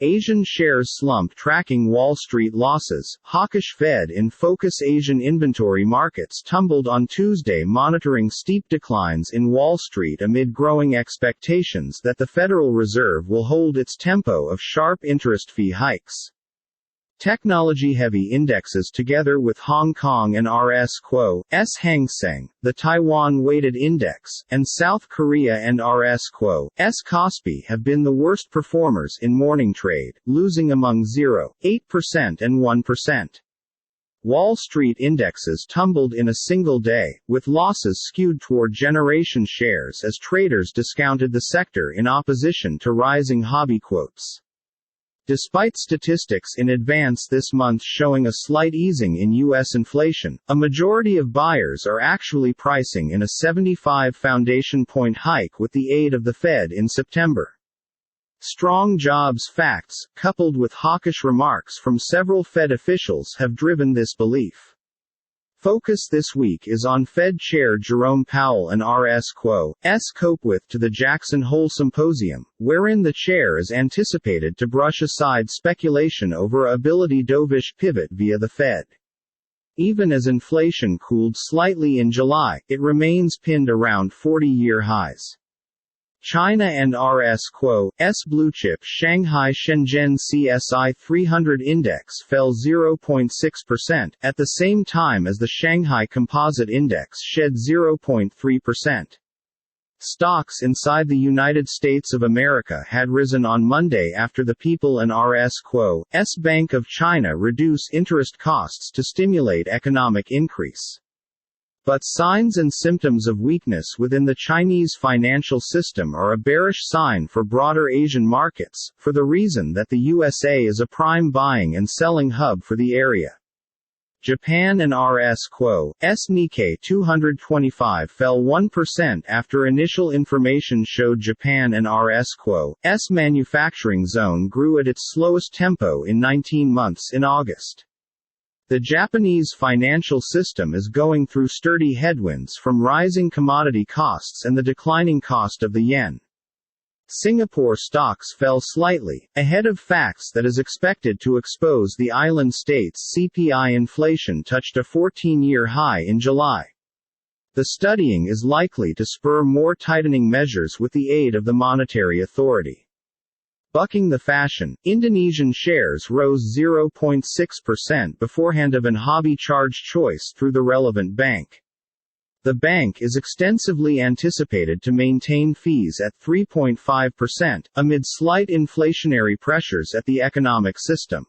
Asian shares slump tracking Wall Street losses. Hawkish Fed in focus. Asian inventory markets tumbled on Tuesday, monitoring steep declines in Wall Street amid growing expectations that the Federal Reserve will hold its tempo of sharp interest fee hikes. Technology-heavy indexes together with Hong Kong and RS-Q.'s Hang Seng, the Taiwan-weighted index, and South Korea and RS-Q.'s Kospi have been the worst performers in morning trade, losing among 0.8% and 1%. Wall Street indexes tumbled in a single day, with losses skewed toward generation shares as traders discounted the sector in opposition to rising hobby quotes. Despite statistics in advance this month showing a slight easing in U.S. inflation, a majority of buyers are actually pricing in a 75 foundation point hike with the aid of the Fed in September. Strong jobs facts, coupled with hawkish remarks from several Fed officials, have driven this belief. Focus this week is on Fed Chair Jerome Powell and RS-Q.'s Copewith to the Jackson Hole Symposium, wherein the chair is anticipated to brush aside speculation over a ability dovish pivot via the Fed. Even as inflation cooled slightly in July, it remains pinned around 40-year highs. China and RS-Q.'s blue-chip Shanghai Shenzhen CSI 300 index fell 0.6%, at the same time as the Shanghai Composite Index shed 0.3%. Stocks inside the United States of America had risen on Monday after the People and RS-Q.'s Bank of China reduce interest costs to stimulate economic increase. But signs and symptoms of weakness within the Chinese financial system are a bearish sign for broader Asian markets, for the reason that the USA is a prime buying and selling hub for the area. Japan and RS-Q.'s Nikkei 225 fell 1% after initial information showed Japan and RS-Q.'s manufacturing zone grew at its slowest tempo in 19 months in August. The Japanese financial system is going through sturdy headwinds from rising commodity costs and the declining cost of the yen. Singapore stocks fell slightly, ahead of facts that is expected to expose the island state's CPI inflation touched a 14-year high in July. The studying is likely to spur more tightening measures with the aid of the monetary authority. Bucking the fashion, Indonesian shares rose 0.6% beforehand of an hobby charge choice through the relevant bank. The bank is extensively anticipated to maintain fees at 3.5%, amid slight inflationary pressures at the economic system.